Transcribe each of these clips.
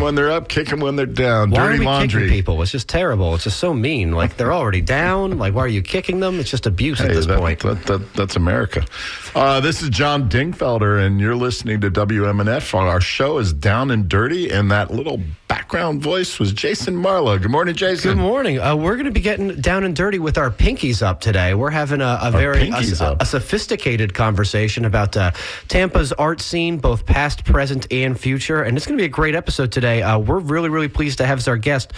when they're up, kick them when they're down. Why Dirty are we laundry. kicking people? It's just terrible. It's just so mean. Like, they're already down. Like, why are you kicking them? It's just abuse at this point. That's America. This is John Dingfelder, and you're listening to WMNF. Our show is Down and Dirty, and that little background voice was Jason Marlowe. Good morning, Jason. Good morning. We're going to be getting down and dirty with our pinkies up today. We're having a very sophisticated conversation about Tampa's art scene, both past, present, and future. And it's going to be a great episode today. We're really, really pleased to have as our guest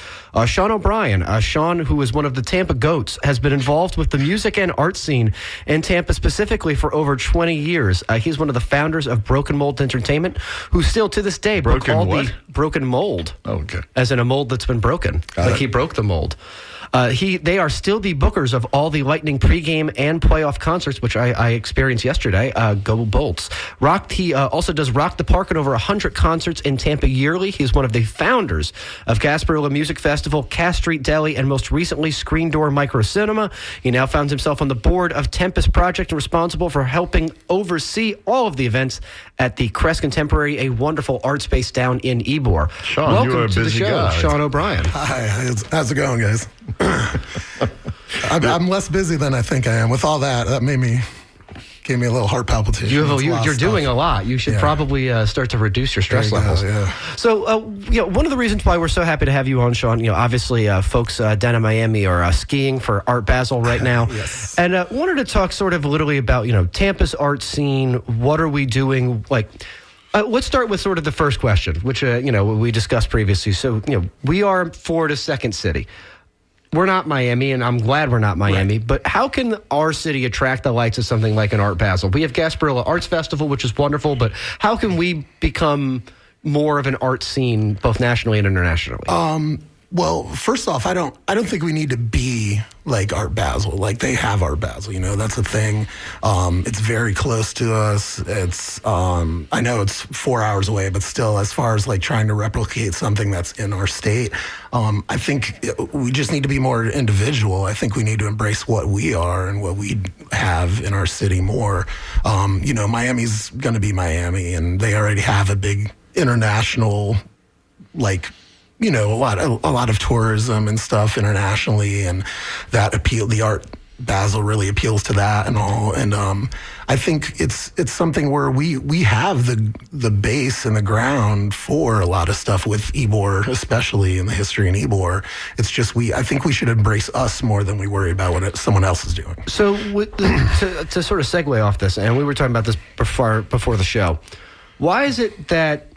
Sean O'Brien. Sean, who is one of the Tampa Goats, has been involved with the music and art scene in Tampa specifically for over 20 years. He's one of the founders of Broken Mold Entertainment, who still to this day called the Broken Mold. Oh, okay. As in a mold that's been broken. He broke the mold. They are still the bookers of all the Lightning pregame and playoff concerts, which I experienced yesterday. Go Bolts. He also does Rock the Park at over 100 concerts in Tampa yearly. He's one of the founders of Gasparilla Music Festival, Cass Street Deli, and most recently Screen Door Micro Cinema. He now finds himself on the board of Tempest Project and responsible for helping oversee all of the events at the Crest Contemporary, a wonderful art space down in Ybor. Sean, welcome you're a to busy the show, guy. Sean O'Brien. Hi, how's it going, guys? I'm less busy than I think I am. With all that, gave me a little heart palpitation. You're doing a lot. You should probably start to reduce your stress levels. Yeah. So, one of the reasons why we're so happy to have you on, Sean, obviously folks down in Miami are skiing for Art Basel right now. Yes. And wanted to talk sort of literally about, Tampa's art scene. What are we doing? Let's start with sort of the first question, which, we discussed previously. So, we are Florida's second city. We're not Miami, and I'm glad we're not Miami, but how can our city attract the likes of something like an Art Basel? We have Gasparilla Arts Festival, which is wonderful, but how can we become more of an art scene, both nationally and internationally? Well, first off, I don't think we need to be like Art Basel. Like, they have Art Basel, that's a thing. It's very close to us. It's I know it's 4 hours away, but still, as far as like trying to replicate something that's in our state, I think we just need to be more individual. I think we need to embrace what we are and what we have in our city more. Miami's going to be Miami, and they already have a big international, a lot of tourism and stuff internationally, and that the Art Basel really appeals to that and all. And I think it's something where we have the base and the ground for a lot of stuff with Ybor, especially in the history in Ybor. It's just I think we should embrace us more than we worry about what someone else is doing. So to sort of segue off this, and we were talking about this before the show, why is it that,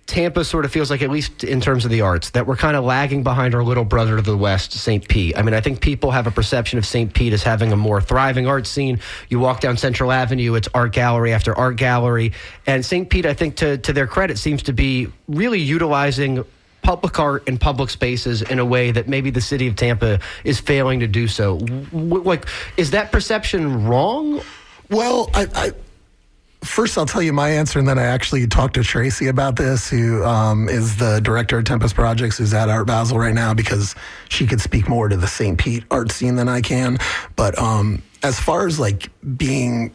Tampa sort of feels like, at least in terms of the arts, that we're kind of lagging behind our little brother to the west, St. Pete? I mean, I think people have a perception of St. Pete as having a more thriving art scene. You walk down Central Avenue, it's art gallery after art gallery. And St. Pete, I think, to their credit, seems to be really utilizing public art and public spaces in a way that maybe the city of Tampa is failing to do so. Is that perception wrong? Well, First, I'll tell you my answer, and then I actually talked to Tracy about this, who is the director of Tempest Projects, who's at Art Basel right now, because she could speak more to the St. Pete art scene than I can. But as far as being,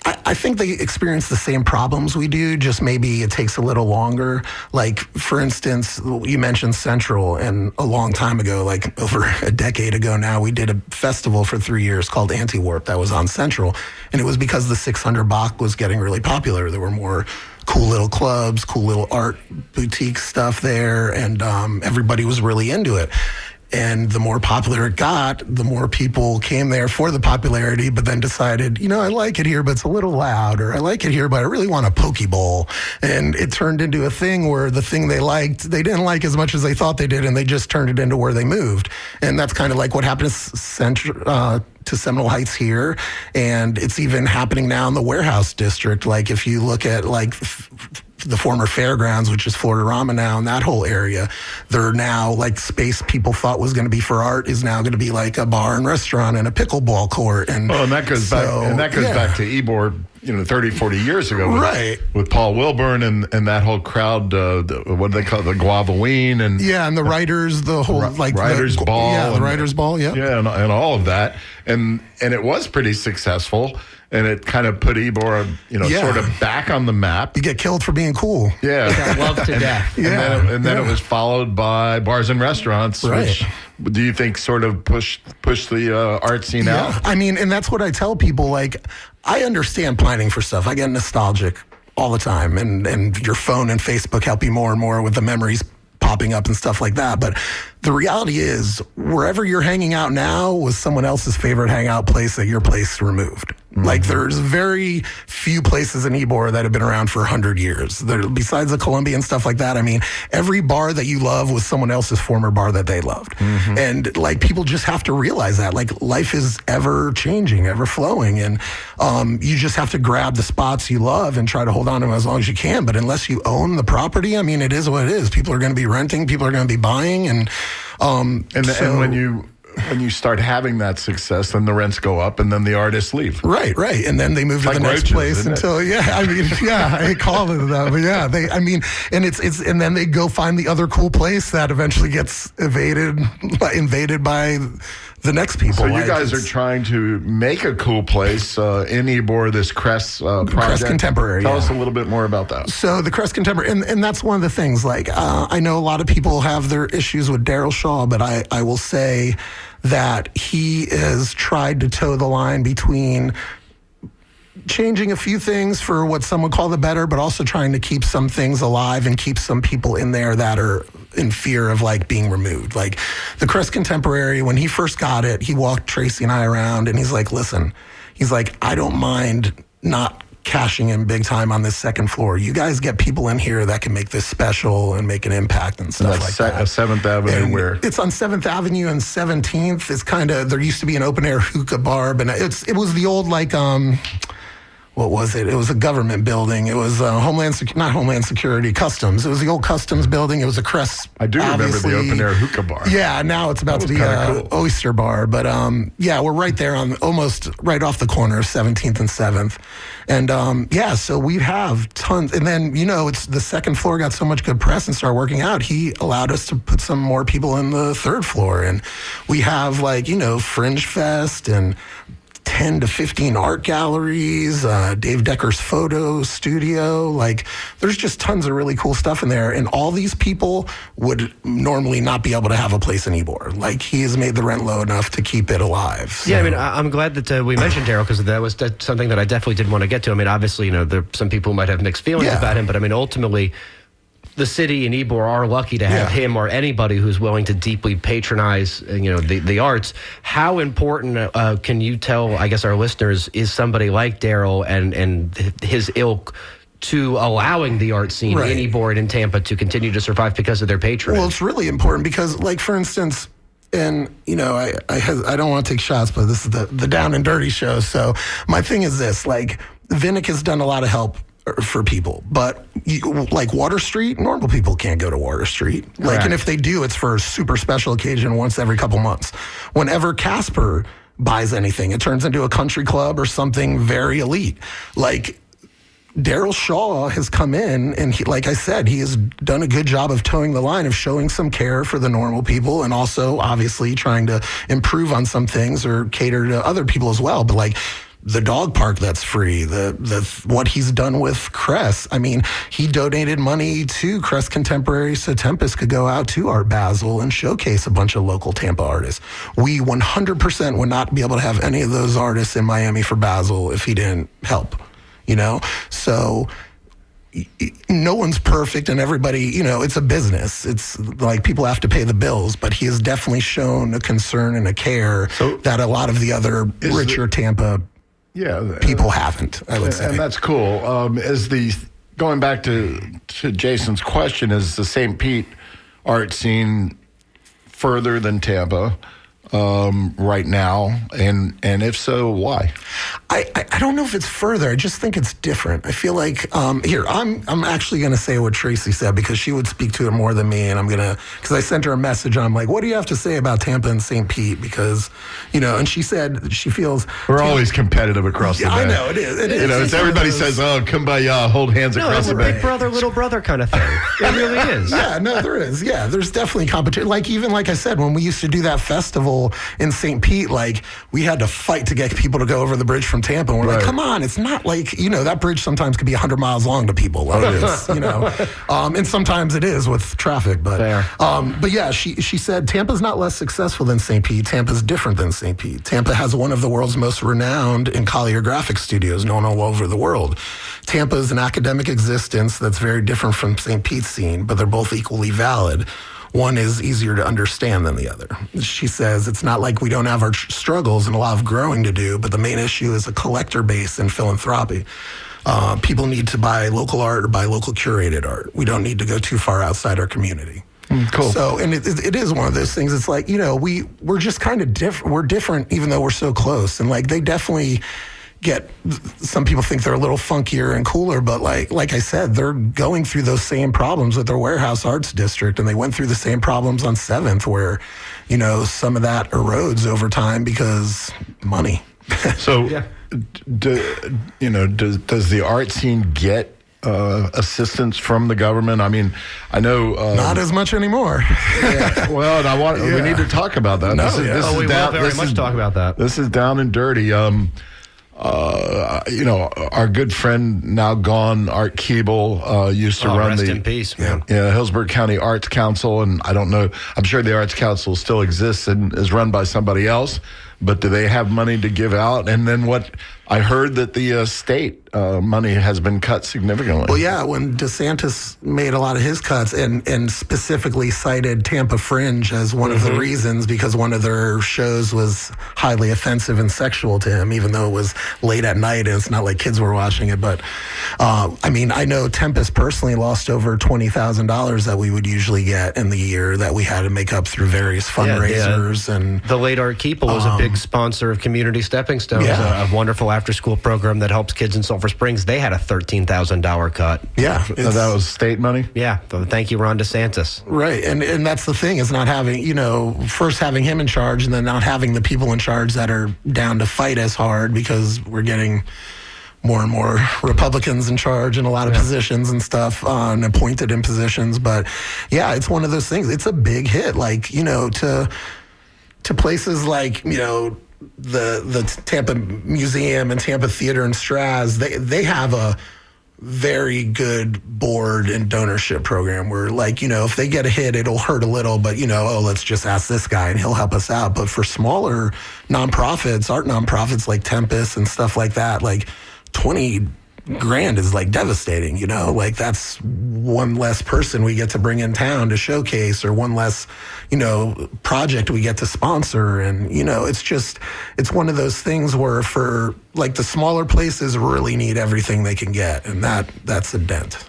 I think they experience the same problems we do, just maybe it takes a little longer. Like, for instance, you mentioned Central, and a long time ago, over a decade ago now, we did a festival for 3 years called Anti-Warp that was on Central, and it was because the 600 Bach was getting really popular. There were more cool little clubs, cool little art boutique stuff there, and everybody was really into it. And the more popular it got, the more people came there for the popularity, but then decided, I like it here, but it's a little loud, or I like it here, but I really want a poke bowl. And it turned into a thing where the thing they liked, they didn't like as much as they thought they did, and they just turned it into where they moved. And that's kind of like what happened to Seminole Heights here, and it's even happening now in the Warehouse District. Like, if you look at the former fairgrounds, which is Florida-Rama now, and that whole area, they're now space people thought was going to be for art is now going to be like a bar and restaurant and a pickleball court. And that goes back to Ybor, 30, 40 years ago. With Paul Wilburn and that whole crowd, what do they call it, the Guavaween? And the writers, the whole Writers Ball. Yeah, the Writers Ball, Yeah, and all of that. And it was pretty successful. and it kind of put Ybor, Yeah. sort of back on the map. You get killed for being cool. Yeah. Got loved to death. And then it was followed by bars and restaurants, Right. which do you think sort of push the art scene out? Yeah, I mean, and that's what I tell people. Like, I understand pining for stuff. I get nostalgic all the time, and your phone and Facebook help you more and more with the memories popping up and stuff like that. But the reality is, wherever you're hanging out now was someone else's favorite hangout place that your place removed. Like, there's very few places in Ybor that have been around for 100 years. Besides the Columbia and stuff like that, I mean, every bar that you love was someone else's former bar that they loved. And, like, people just have to realize that. Like, life is ever changing, ever flowing. And you just have to grab the spots you love and try to hold on to them as long as you can. But unless you own the property, I mean, it is what it is. People are going to be renting, people are going to be buying. And when you start having that success, then the rents go up, and then the artists leave. Right. And then they move to Like the next roaches, place isn't it? until, I call it that. But yeah, and then they go find the other cool place that eventually gets invaded by the next people. So you Like, guys are trying to make a cool place in Ybor, this Crest project. Crest Contemporary, Tell yeah. us a little bit more about that. So the Crest Contemporary, and that's one of the things, like, I know a lot of people have their issues with Daryl Shaw, but I will say that he has tried to toe the line between changing a few things for what some would call the better, but also trying to keep some things alive and keep some people in there that are in fear of, like, being removed. Like, the Crest Contemporary, when he first got it, he walked Tracy and I around, and he's like, listen, I don't mind not cashing in big time on this second floor. You guys get people in here that can make this special and make an impact and stuff like that. 7th Avenue, And where it's on 7th Avenue and 17th. It's kind of, there used to be an open air hookah bar, but it was the old, like, what was it? It was a government building. It was not Homeland Security, Customs. It was the old Customs building. It was a Crest. I do remember the open air hookah bar. Yeah, now it's about to be kinda cool. Oyster Bar. But we're right there on almost right off the corner of 17th and 7th. And so we have tons. And then, it's the second floor got so much good press and started working out. He allowed us to put some more people in the third floor. And we have, like, Fringe Fest and 10 to 15 art galleries, Dave Decker's photo studio. Like, there's just tons of really cool stuff in there. And all these people would normally not be able to have a place in Ybor. Like, he has made the rent low enough to keep it alive. So. Yeah, I mean, I'm glad that we mentioned Daryl, because that was something that I definitely did want to get to. I mean, obviously, there some people might have mixed feelings about him, but I mean, ultimately, the city and Ybor are lucky to have him or anybody who's willing to deeply patronize, the arts. How important can you tell, I guess, our listeners, is somebody like Daryl and his ilk to allowing the art scene in Ybor and in Tampa to continue to survive because of their patronage? Well, it's really important because, like, for instance, and, I don't want to take shots, but this is the Down and Dirty show. So my thing is this, like, Vinnick has done a lot of help for people, but like Water Street, normal people can't go to Water Street. Like, and if they do, it's for a super special occasion once every couple months. Whenever Casper buys anything, it turns into a country club or something very elite. Like, Daryl Shaw has come in, and he, like I said, he has done a good job of towing the line of showing some care for the normal people, and also obviously trying to improve on some things or cater to other people as well. But, like, the dog park that's free, the what he's done with Crest. I mean, he donated money to Crest Contemporary so Tempest could go out to Art Basel and showcase a bunch of local Tampa artists. We 100% would not be able to have any of those artists in Miami for Basel if he didn't help, So no one's perfect, and everybody, it's a business. It's like people have to pay the bills, but he has definitely shown a concern and a care that a lot of the other richer Tampa people haven't, I would say. And that's cool. Going back to Jason's question, is the St. Pete art scene further than Tampa right now? And if so, why? I don't know if it's further. I just think it's different. I feel like I'm actually going to say what Tracy said because she would speak to it more than me, and because I sent her a message and I'm like, what do you have to say about Tampa and St. Pete? Because and she said she feels we're always competitive across the bay. I know it is. It is. It's everybody says, "Oh, kumbaya, hold hands across it's the a bay." big brother, little brother kind of thing. It really is. Yeah, no, there is. Yeah, there's definitely competition. Like, even like I said, when we used to do that festival successful in St. Pete. Like, we had to fight to get people to go over the bridge from Tampa. And we're like, come on, it's not like, that bridge sometimes could be 100 miles long to people. Like this, and sometimes it is with traffic. But yeah, she said Tampa's not less successful than St. Pete. Tampa's different than St. Pete. Tampa has one of the world's most renowned and Collier graphic studios known all over the world. Tampa is an academic existence that's very different from St. Pete's scene, but they're both equally valid. One is easier to understand than the other. She says, it's not like we don't have our struggles and a lot of growing to do, but the main issue is a collector base and philanthropy. People need to buy local art or buy local curated art. We don't need to go too far outside our community. Cool. So, and it is one of those things. It's like, we're just kind of different. We're different even though we're so close. And like, they definitely some people think they're a little funkier and cooler, but like I said, they're going through those same problems with their Warehouse Arts District, and they went through the same problems on 7th where, some of that erodes over time because money. So, does the art scene get assistance from the government? I mean, I know not as much anymore. Well, and we need to talk about that. We will very much talk about that. This is down and dirty. Our good friend, now gone, Art Keeble, used to run rest in peace, man. Hillsborough County Arts Council, and I don't know, I'm sure the Arts Council still exists and is run by somebody else, but do they have money to give out? And then I heard that the state money has been cut significantly. Well, yeah, when DeSantis made a lot of his cuts and specifically cited Tampa Fringe as one of the reasons, because one of their shows was highly offensive and sexual to him, even though it was late at night and it's not like kids were watching it. But I know Tempest personally lost over $20,000 that we would usually get in the year that we had to make up through various fundraisers. And the late Art Keeple was a big sponsor of Community Stepping Stones, a wonderful after-school program that helps kids in Sulphur Springs. They had a $13,000 cut. Yeah. That was state money? Yeah. Thank you, Ron DeSantis. Right. And that's the thing, is not having, first having him in charge and then not having the people in charge that are down to fight as hard, because we're getting more and more Republicans in charge in a lot of positions and stuff, and appointed in positions. But yeah, it's one of those things. It's a big hit, to places like, the Tampa Museum and Tampa Theater and Straz. They have a very good board and donorship program where, if they get a hit, it'll hurt a little, but let's just ask this guy and he'll help us out. But for smaller nonprofits, art nonprofits like Tempest and stuff like that, $20 grand is devastating, that's one less person we get to bring in town to showcase, or one less, project we get to sponsor. And, it's one of those things where for the smaller places really need everything they can get. And that's a dent.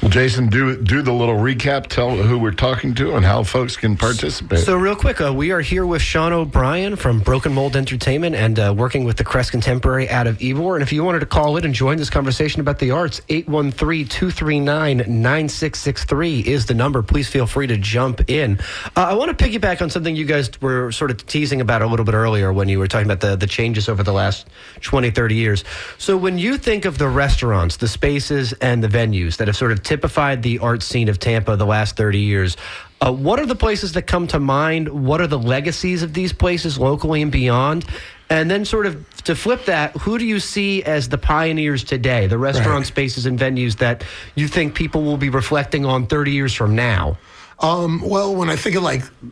Well, Jason, do the little recap. Tell who we're talking to and how folks can participate. So real quick, we are here with Sean O'Brien from Broken Mold Entertainment and working with the Crest Contemporary out of Ybor. And if you wanted to call in and join this conversation about the arts, 813-239-9663 is the number. Please feel free to jump in. I want to piggyback on something you guys were sort of teasing about a little bit earlier when you were talking about the changes over the last 20, 30 years. So when you think of the restaurants, the spaces, and the venues that have sort of typified the art scene of Tampa the last 30 years, what are the places that come to mind? What are the legacies of these places locally and beyond? And then sort of to flip that, who do you see as the pioneers today, the restaurant spaces and venues that you think people will be reflecting on 30 years from now? Well, when I think of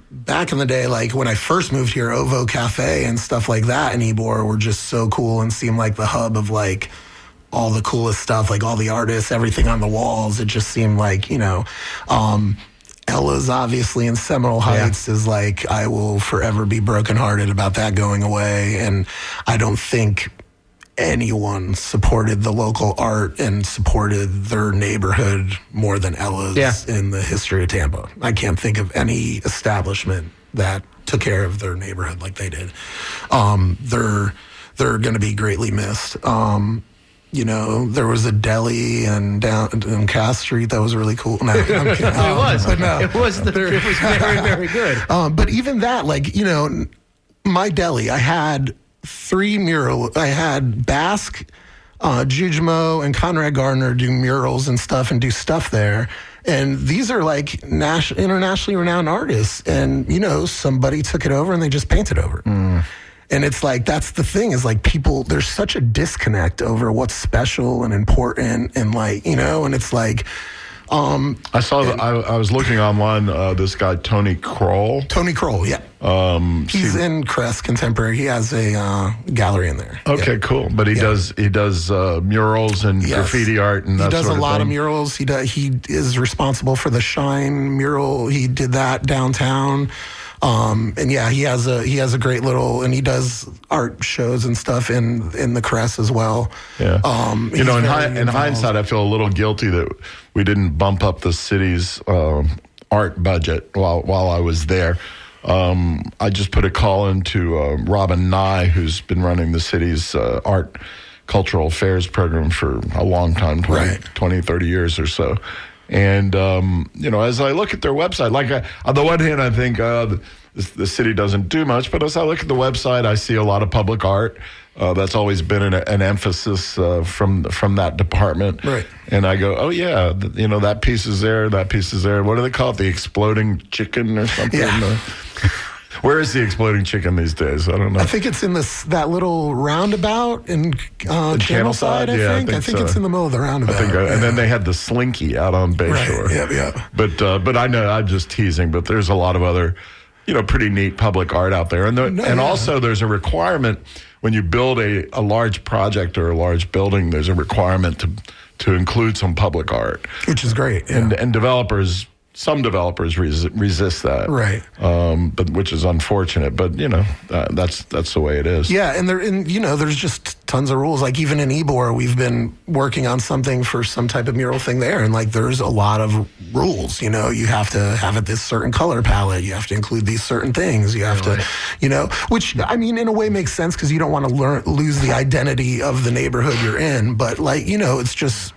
back in the day, when I first moved here, Ovo Cafe and stuff like that in Ybor were just so cool and seemed like the hub of all the coolest stuff, all the artists, everything on the walls. It just seemed Ella's obviously in Seminole Heights is I will forever be brokenhearted about that going away. And I don't think anyone supported the local art and supported their neighborhood more than Ella's in the history of Tampa. I can't think of any establishment that took care of their neighborhood like they did. They're going to be greatly missed. There was a deli and down in Cass Street that was really cool. No, I'm kidding. It was very, very good. But even that, my deli, I had 3 murals. I had Basque, Jujmo, and Conrad Gardner do murals and stuff and do stuff there. And these are like internationally renowned artists. And, somebody took it over and they just painted over it. And it's like, that's the thing is like people, there's such a disconnect over what's special and important and like, and it's like, I saw that I was looking online, this guy, Tony Kroll. Tony Kroll, yeah. He's in Crest Contemporary. He has a gallery in there. Okay, yeah. cool. But he does murals and graffiti art and that sort of thing. He does a lot of murals. He is responsible for the Shine mural. He did that downtown. And yeah, he has a great little, and he does art shows and stuff in the Crest as well. Yeah. In hindsight, I feel a little guilty that we didn't bump up the city's art budget while I was there. I just put a call into Robin Nye, who's been running the city's art cultural affairs program for a long time, 20, 30 years or so. And, as I look at their website, like on the one hand, I think the city doesn't do much, but as I look at the website, I see a lot of public art. That's always been an emphasis from that department. Right. And I go, oh, yeah, that piece is there, that piece is there. What do they call it? The exploding chicken or something? Yeah. Where is the exploding chicken these days? I don't know. I think it's in that little roundabout in Channel Side, I think. I think it's in the middle of the roundabout. And then they had the Slinky out on Bayshore. Right. Yeah. But I know I'm just teasing, but there's a lot of other, pretty neat public art out there. Also there's a requirement when you build a large project or a large building, there's a requirement to include some public art. Which is great. Yeah. And some developers resist that, right? But which is unfortunate. But that's the way it is. Yeah, and there's just tons of rules. Like even in Ybor, we've been working on something for some type of mural thing there, and like there's a lot of rules. You have to have it this certain color palette. You have to include these certain things. You have to, which I mean, in a way makes sense because you don't want to lose the identity of the neighborhood you're in. But like it's just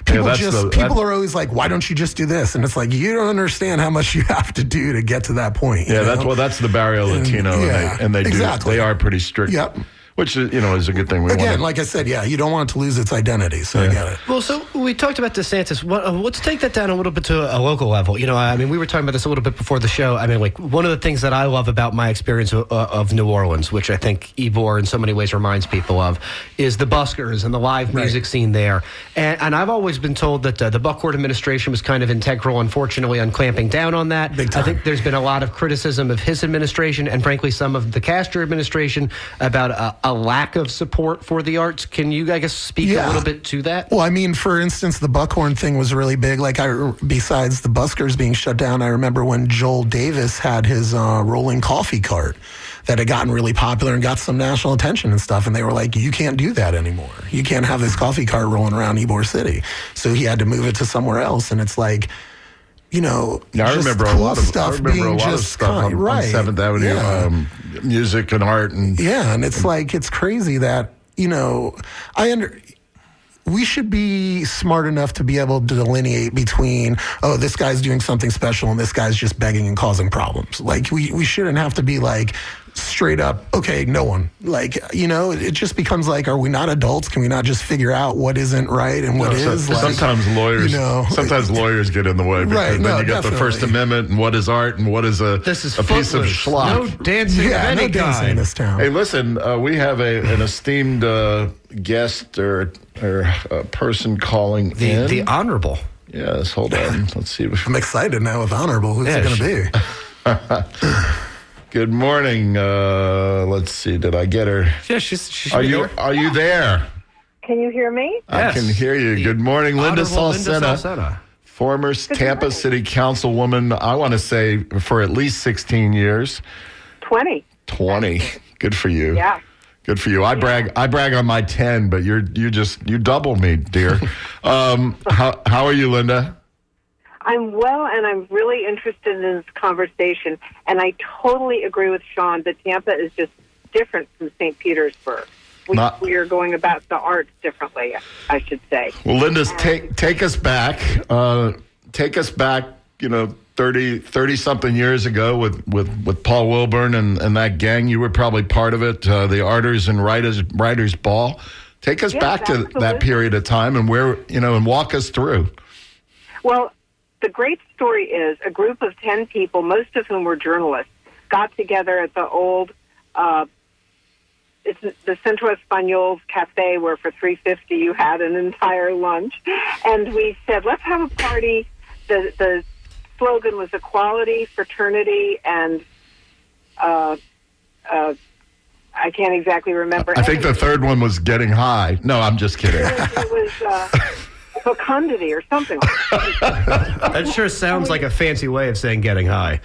people are always like, why don't you just do this? And it's like, you don't understand how much you have to do to get to that point. Yeah, that's the Barrio Latino, and they exactly. They are pretty strict. Yep. Which is a good thing. Like I said, you don't want it to lose its identity, so I get it. Well, so we talked about DeSantis. Let's take that down a little bit to a local level. We were talking about this a little bit before the show. I mean, like one of the things that I love about my experience of New Orleans, which I think Ybor in so many ways reminds people of, is the buskers and the live music scene there. And I've always been told that the Buckhorn administration was kind of integral, unfortunately, on clamping down on that. Big time. I think there's been a lot of criticism of his administration and, frankly, some of the Castro administration about a lack of support for the arts. Can you, I guess, speak a little bit to that? Well, I mean, for instance, the Buckhorn thing was really big. Like, besides the buskers being shut down, I remember when Joel Davis had his rolling coffee cart that had gotten really popular and got some national attention and stuff. And they were like, you can't do that anymore. You can't have this coffee cart rolling around Ybor City. So he had to move it to somewhere else. And it's like, I remember a lot of stuff on 7th Avenue, music and art, and and it's like it's crazy that we should be smart enough to be able to delineate between this guy's doing something special and this guy's just begging and causing problems. Like we shouldn't have to be like straight up, okay, no one. Like, it just becomes like, are we not adults? Can we not just figure out what isn't right and what is? Sometimes lawyers get in the way because then you get the First Amendment and what is art and what is a piece of schlock. No dancing of any kind in this town. Hey, listen, we have an esteemed guest or a person calling in. The Honorable. Yes, hold on. Let's see. I'm excited now with Honorable. Who's it going to be? Good morning. Let's see. Did I get her? Yeah, she's Are you there? Can you hear me? Yes. I can hear you. Good morning, Linda Salcena, former Tampa City Councilwoman. I want to say for at least 16 years. 20. Good for you. Yeah. Good for you. I brag on my 10, but you double me, dear. How are you, Linda? I'm well, and I'm really interested in this conversation. And I totally agree with Sean that Tampa is just different from St. Petersburg. We are going about the arts differently, I should say. Well, Linda, take us back. Take us back, 30-something years ago with Paul Wilburn and that gang. You were probably part of it, the Artists and Writers Ball. Take us back to that period of time and and walk us through. Well, the great story is a group of 10 people, most of whom were journalists, got together at the old it's the Centro Español's cafe, where for $3.50 you had an entire lunch. And we said, let's have a party. The slogan was equality, fraternity, and I can't exactly remember. I think the third one was getting high. No, I'm just kidding. It was fecundity or something like that. That sure sounds like a fancy way of saying getting high.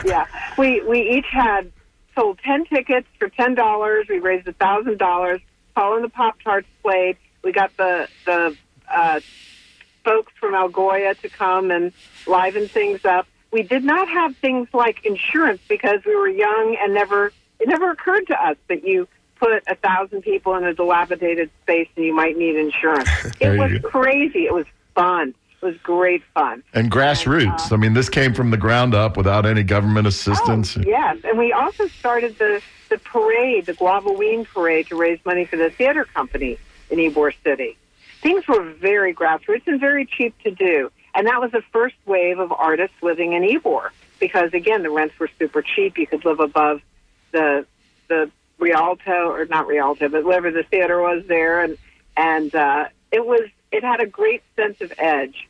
Yeah. We each had sold 10 tickets for $10. We raised $1,000. Paul and the Pop-Tarts played. We got the folks from Algoya to come and liven things up. We did not have things like insurance because we were young and it never occurred to us that you put 1,000 people in a dilapidated space and you might need insurance. It was crazy. It was fun. It was great fun. And grassroots. I mean, this came from the ground up without any government assistance. Oh, yes. And we also started the parade, the Guavaween parade, to raise money for the theater company in Ybor City. Things were very grassroots and very cheap to do. And that was the first wave of artists living in Ybor because, again, the rents were super cheap. You could live above the Rialto, or not Rialto, but whatever the theater was there. And it had a great sense of edge.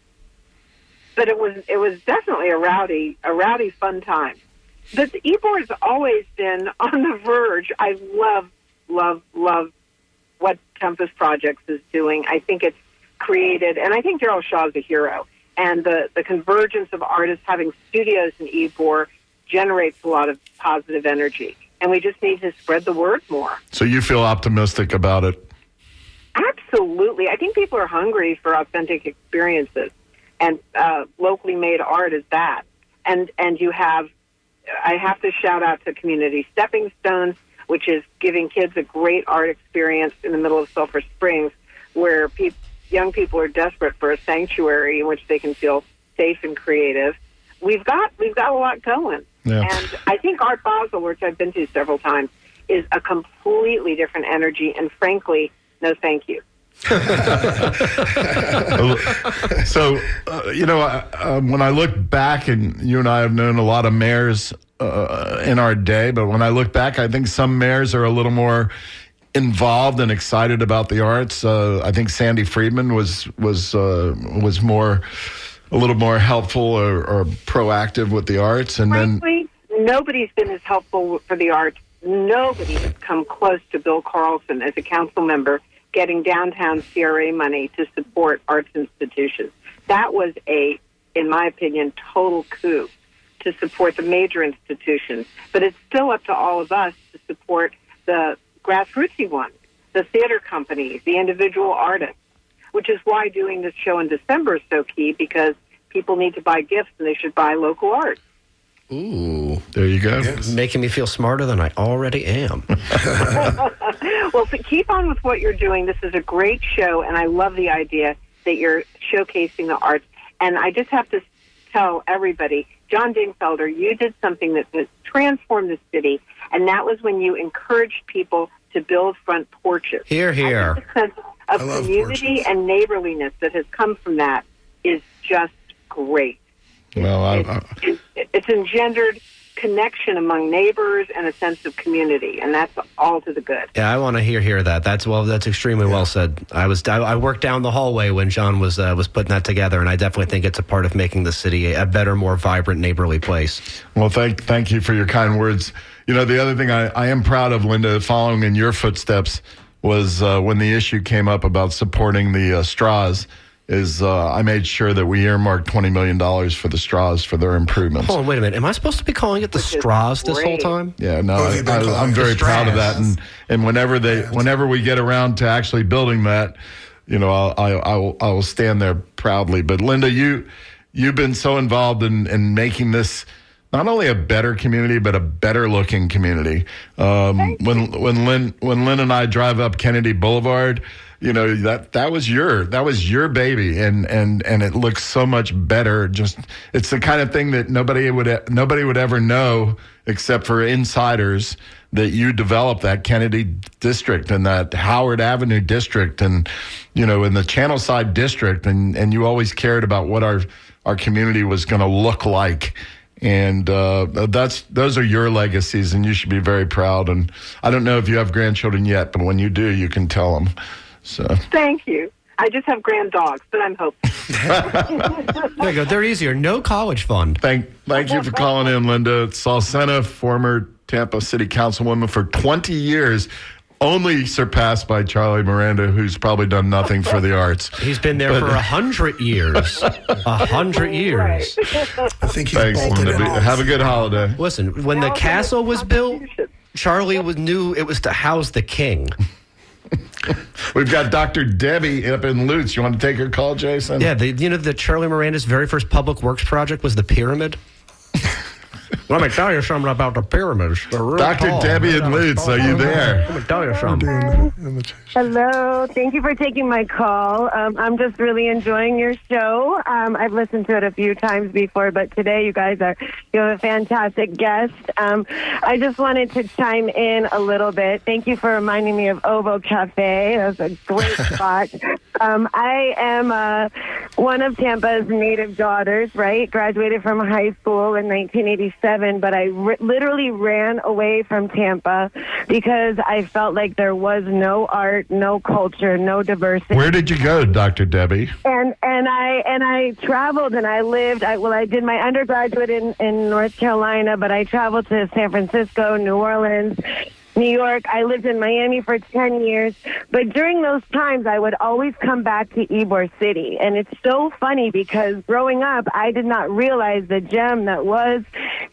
But it was definitely a rowdy, fun time. But Ybor has always been on the verge. I love what Tempest Projects is doing. I think it's created, and I think Daryl Shaw is a hero. And the convergence of artists having studios in Ybor generates a lot of positive energy. And we just need to spread the word more. So you feel optimistic about it? Absolutely. I think people are hungry for authentic experiences. And locally made art is that. And I have to shout out to Community Stepping Stones, which is giving kids a great art experience in the middle of Sulphur Springs, where young people are desperate for a sanctuary in which they can feel safe and creative. We've got a lot going. Yeah. And I think Art Basel, which I've been to several times, is a completely different energy. And frankly, no thank you. So, when I look back, and you and I have known a lot of mayors in our day, but when I look back, I think some mayors are a little more involved and excited about the arts. I think Sandy Friedman was more, a little more helpful or proactive with the arts. And frankly, nobody's been as helpful for the arts. Nobody has come close to Bill Carlson as a council member getting downtown CRA money to support arts institutions. That was in my opinion, total coup to support the major institutions. But it's still up to all of us to support the grassrootsy ones, the theater companies, the individual artists, which is why doing this show in December is so key, because people need to buy gifts and they should buy local art. Ooh. There you go. Yes. Making me feel smarter than I already am. Well, so keep on with what you're doing. This is a great show, and I love the idea that you're showcasing the arts. And I just have to tell everybody, John Dingfelder, you did something that transformed the city, and that was when you encouraged people to build front porches. Hear, hear. The sense of community and neighborliness that has come from that is just great. Well, it's engendered connection among neighbors and a sense of community, and that's all to the good. Yeah, I want to hear that. That's extremely well said. I worked down the hallway when John was putting that together, and I definitely think it's a part of making the city a better, more vibrant, neighborly place. Well, thank you for your kind words. You know, the other thing I am proud of, Linda, following in your footsteps, was when the issue came up about supporting the straws. I made sure that we earmarked $20 million for the straws for their improvements. Hold on, wait a minute. Am I supposed to be calling it the straws this whole time? Yeah, no, I'm very proud of that. And whenever we get around to actually building that, you know, I will stand there proudly. But Linda, you've been so involved in making this not only a better community, but a better looking community. When Lynn and I drive up Kennedy Boulevard, you know, that was your baby, and it looks so much better. Just, it's the kind of thing that nobody would ever know except for insiders, that you developed that Kennedy district and that Howard Avenue district, and, you know, in the Channelside district, and you always cared about what our our community was going to look like. And those are your legacies, and you should be very proud. And I don't know if you have grandchildren yet, but when you do, you can tell them. So thank you. I just have grand dogs, but I'm hoping. There you go. They're easier. No college fund. Thank you for calling in, Linda. Salcena, former Tampa City Councilwoman for 20 years, only surpassed by Charlie Miranda, who's probably done nothing for the arts. He's been there for 100 years. 100 years. I think he's Thanks, bolted Linda. in. Have a good holiday. Listen, when the castle was built, Charlie knew it was to house the king. We've got Dr. Debbie up in Lutz. You want to take her call, Jason? Yeah, the Charlie Miranda's very first public works project was the pyramid. Let me tell you something about the pyramids. Really Dr. tall. Debbie in Lutz, are you there? Let me tell you something. Hello. Thank you for taking my call. I'm just really enjoying your show. I've listened to it a few times before, but today you have a fantastic guest. I just wanted to chime in a little bit. Thank you for reminding me of Ovo Cafe. That was a great spot. I am one of Tampa's native daughters, right? Graduated from high school in 1987, but I literally ran away from Tampa because I felt like there was no art, no culture, no diversity. Where did you go, Dr. Debbie? And I traveled and I lived. I did my undergraduate in North Carolina, but I traveled to San Francisco, New Orleans, New York. I lived in Miami for 10 years. But during those times, I would always come back to Ybor City. And it's so funny because growing up, I did not realize the gem that was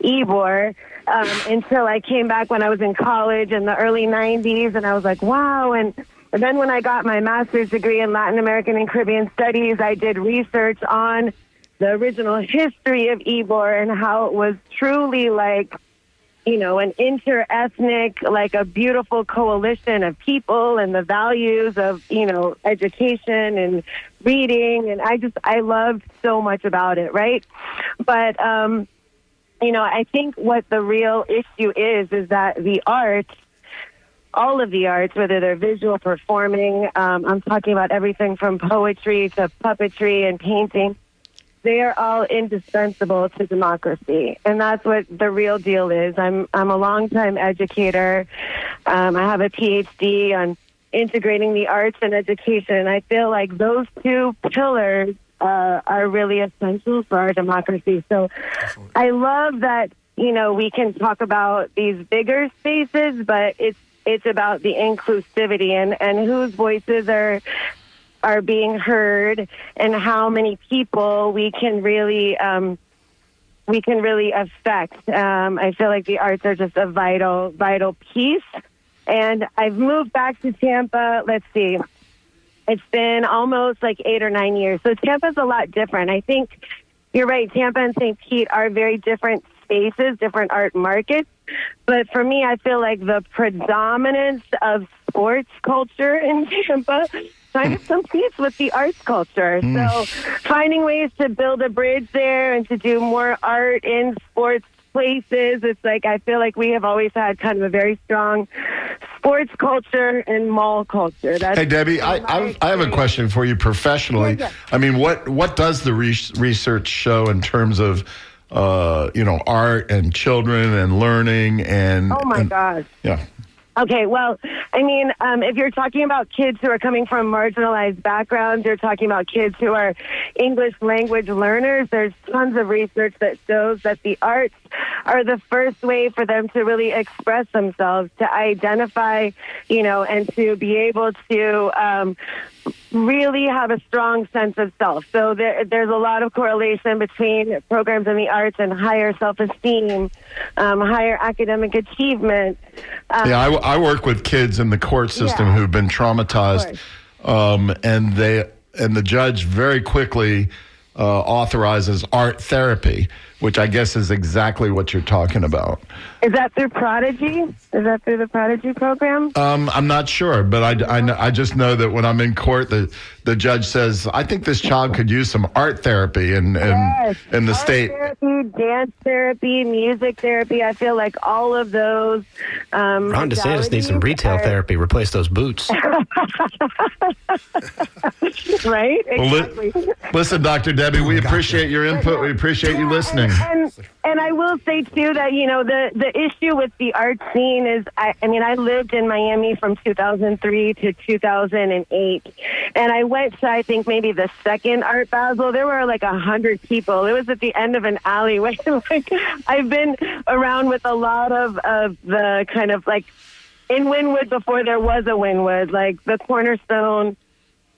Ybor until I came back when I was in college in the early 90s. And I was like, wow. And then when I got my master's degree in Latin American and Caribbean Studies, I did research on the original history of Ybor and how it was truly like, an inter-ethnic, like a beautiful coalition of people and the values of, education and reading. And I loved so much about it, right? But, I think what the real issue is that the arts, all of the arts, whether they're visual, performing, I'm talking about everything from poetry to puppetry and painting, they are all indispensable to democracy. And that's what the real deal is. I'm a longtime educator. I have a PhD on integrating the arts and education. And I feel like those two pillars are really essential for our democracy. So I love that, we can talk about these bigger spaces, but it's about the inclusivity and whose voices are being heard and how many people we can really affect. I feel like the arts are just a vital piece. And I've moved back to Tampa. Let's see. It's been almost like 8 or 9 years. So Tampa's a lot different. I think you're right. Tampa and St. Pete are very different spaces, different art markets. But for me, I feel like the predominance of sports culture in Tampa kind of competes with the arts culture. So finding ways to build a bridge there and to do more art in sports places, it's like I feel like we have always had kind of a very strong sports culture and mall culture. Hey, Debbie, I have a question for you professionally. Yeah. I mean, what does the research show in terms of art and children and learning and gosh. Yeah. Okay, well, I mean, if you're talking about kids who are coming from marginalized backgrounds, you're talking about kids who are English language learners, there's tons of research that shows that the arts are the first way for them to really express themselves, to identify, and to be able to really have a strong sense of self. So there's a lot of correlation between programs in the arts and higher self-esteem, higher academic achievement. I work with kids in the court system who've been traumatized, and the judge very quickly authorizes art therapy, which I guess is exactly what you're talking about. Is that through Prodigy? Is that through the Prodigy program? I'm not sure, but I just know that when I'm in court, the judge says, I think this child could use some art therapy in the art state. Therapy, dance therapy, music therapy. I feel like all of those Ron DeSantis needs some retail therapy. Replace those boots. Right? Exactly. Listen, Dr. Debbie, we appreciate your input. We appreciate you listening. And I will say, too, that, the issue with the art scene is, I lived in Miami from 2003 to 2008. And I went to, I think, maybe the second Art Basel. There were like 100 people. It was at the end of an alleyway. I've been around with a lot of the kind of like in Wynwood before there was a Wynwood, like the Cornerstone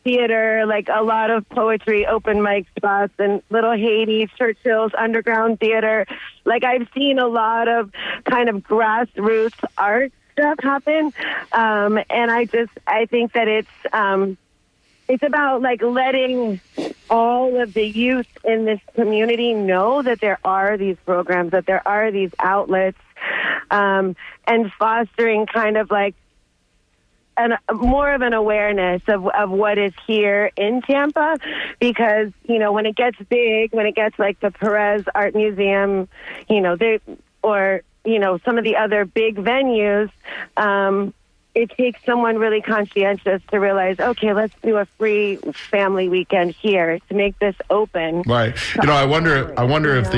Theater, like a lot of poetry, open mic spots, and Little Haiti, Churchill's Underground Theater. Like I've seen a lot of kind of grassroots art stuff happen, and I think that it's about like letting all of the youth in this community know that there are these programs, that there are these outlets, and fostering kind of like more of an awareness of what is here in Tampa, because, when it gets big, when it gets like the Perez Art Museum, some of the other big venues, it takes someone really conscientious to realize, okay, let's do a free family weekend here to make this open. Right. I wonder if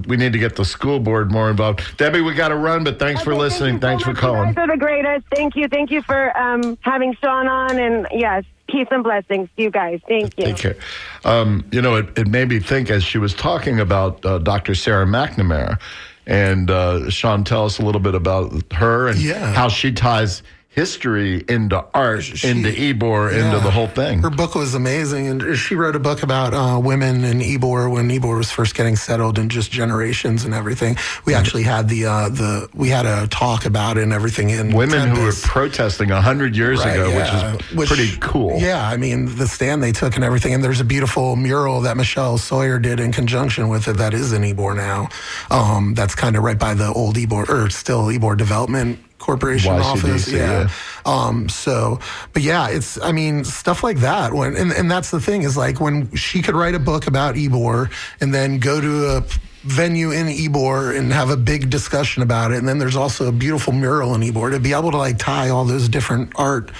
we need to get the school board more involved. Debbie, we got to run, but thanks for listening. Thanks for calling. You guys are the greatest. Thank you. Thank you for having Sean on. And yes, peace and blessings to you guys. Thank you. Take care. It made me think as she was talking about Dr. Sarah McNamara. And Sean, tell us a little bit about her and how she ties history into art, into Ybor, into the whole thing. Her book was amazing, and she wrote a book about women in Ybor when Ybor was first getting settled and just generations and everything. We actually had we had a talk about it and everything in women Tempest. who were protesting 100 years ago, which is pretty cool. Yeah, I mean the stand they took and everything, and there's a beautiful mural that Michelle Sawyer did in conjunction with it that is in Ybor now. That's kind of right by the old Ybor, or still Ybor Development Corporation office. It's stuff like that. And that's the thing is like when she could write a book about Ybor and then go to a venue in Ybor and have a big discussion about it. And then there's also a beautiful mural in Ybor to be able to like tie all those different art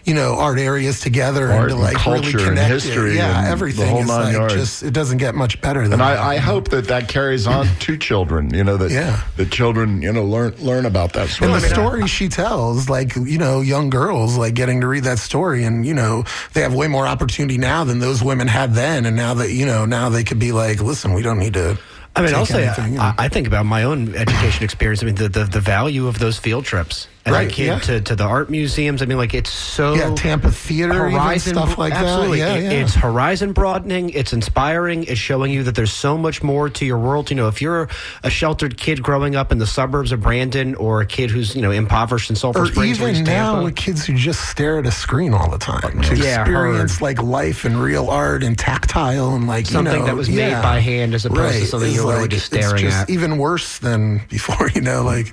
areas together and to like culture really connect and history. Yeah, everything. The whole is nine like yards. just, it doesn't get much better than that. And I hope that carries on to children, that children, learn about that sort and of the thing. story she tells, like, young girls, like, getting to read that story, and, they have way more opportunity now than those women had then, and now that, now they could be like, listen, we don't need to I'll say, I think about my own education experience. I mean, the value of those field trips as a kid to the art museums. I mean, like, it's so... Yeah, Tampa Theater, horizon, even, stuff like absolutely. that. It's horizon broadening. It's inspiring. It's showing you that there's so much more to your world. If you're a sheltered kid growing up in the suburbs of Brandon, or a kid who's, impoverished in Sulphur Springs, or even now with kids who just stare at a screen all the time to experience like life and real art and tactile and like something that was made by hand as opposed to something you're literally just staring at. Even worse than before, like...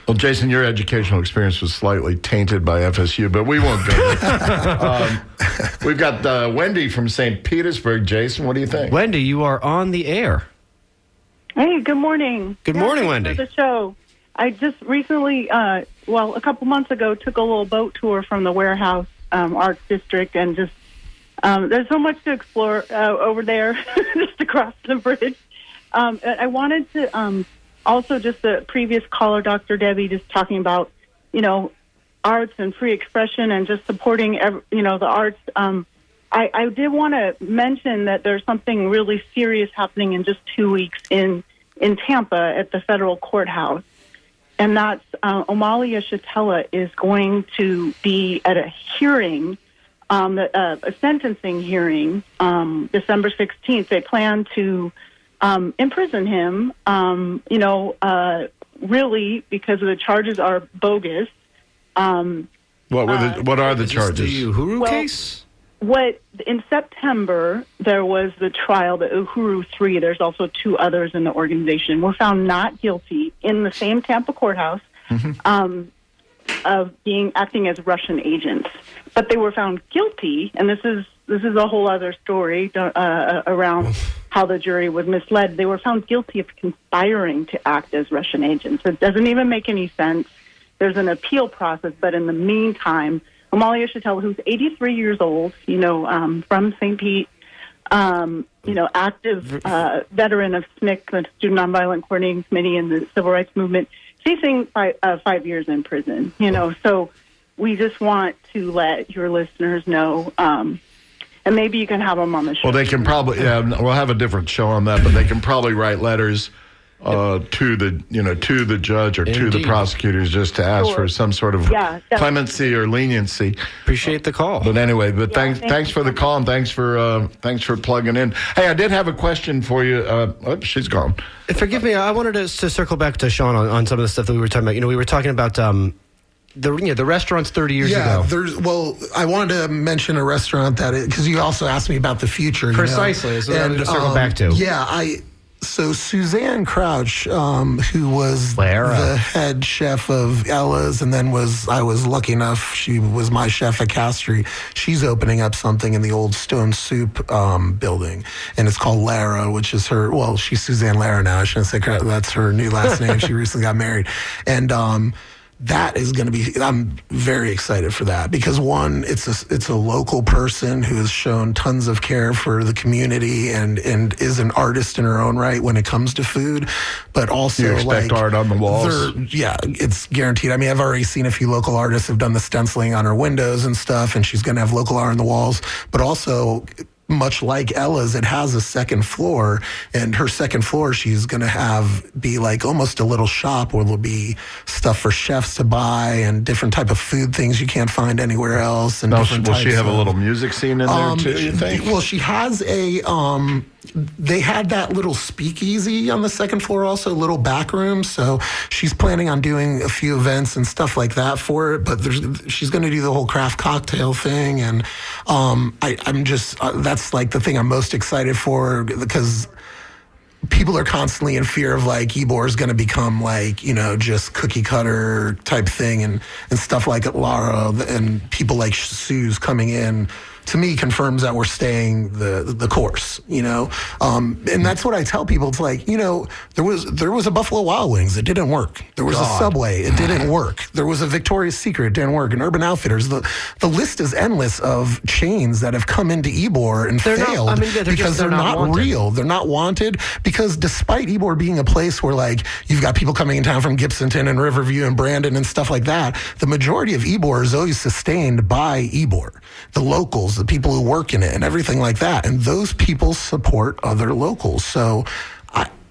Well, Jason, your educational experience was slightly tainted by FSU, but we won't go there. We've got Wendy from St. Petersburg. Jason, what do you think? Wendy, you are on the air. Hey, good morning. Good morning, Wendy. For the show. I just recently, a couple months ago, took a little boat tour from the Warehouse Arts District, and just there's so much to explore over there, just across the bridge. I wanted to... Also, just the previous caller, Dr. Debbie, just talking about, arts and free expression and just supporting, the arts. I did want to mention that there's something really serious happening in just 2 weeks in Tampa at the federal courthouse. And that's Amalia Shatella is going to be at a hearing, a sentencing hearing, December 16th. They plan to... imprison him, really, because the charges are bogus. What are the charges? The Uhuru case? In September, there was the trial, the Uhuru 3. There's also 2 others in the organization. Were found not guilty in the same Tampa courthouse of acting as Russian agents. But they were found guilty, and this is a whole other story around how the jury was misled. They were found guilty of conspiring to act as Russian agents. It doesn't even make any sense. there's an appeal process. But in the meantime, Amalia Chattel, who's 83 years old, from St. Pete, active veteran of SNCC, the Student Nonviolent Coordinating Committee, and the Civil Rights Movement, facing 5 years in prison. So we just want to let your listeners know, and maybe you can have them on the show. Well, they can probably, we'll have a different show on that, but they can probably write letters to the judge or to the prosecutors just to ask for some sort of clemency or leniency. Appreciate the call. But anyway, thanks for the call, and thanks for plugging in. Hey, I did have a question for you. She's gone. Forgive me. I wanted to circle back to Sean on some of the stuff that we were talking about. We were talking about the restaurants 30 years ago. I wanted to mention a restaurant because you also asked me about the future. Precisely. So I wanted to circle back to. Yeah, So Suzanne Crouch, who was the head chef of Ella's, and then I was lucky enough, she was my chef at Castry. She's opening up something in the old Stone Soup building, and it's called Lara, which is she's Suzanne Lara now. I shouldn't say that's her new last name. She recently got married. And that is going to be, I'm very excited for that because one, it's a local person who has shown tons of care for the community and is an artist in her own right when it comes to food, but also you expect art on the walls. Yeah, it's guaranteed. I mean, I've already seen a few local artists have done the stenciling on her windows and stuff, and she's going to have local art on the walls, but also, much like Ella's, it has a second floor, and her second floor she's going to be like almost a little shop where there'll be stuff for chefs to buy and different type of food things you can't find anywhere else. And will she have a little music scene in there too, you think? Well, she has they had that little speakeasy on the second floor, also a little back room. So she's planning on doing a few events and stuff like that for it. But she's going to do the whole craft cocktail thing, and I'm just that's like the thing I'm most excited for because people are constantly in fear of like Ybor is going to become like, just cookie cutter type thing and stuff like Lara and people like Sue's coming in. To me, confirms that we're staying the course, and that's what I tell people. It's like, there was a Buffalo Wild Wings, it didn't work. There was a Subway, it didn't work. There was a Victoria's Secret, it didn't work. And Urban Outfitters, the list is endless of chains that have come into Ybor and failed because they're not real. They're not wanted because despite Ybor being a place where like you've got people coming in town from Gibsonton and Riverview and Brandon and stuff like that, the majority of Ybor is always sustained by Ybor, the locals, the people who work in it and everything like that. And those people support other locals. So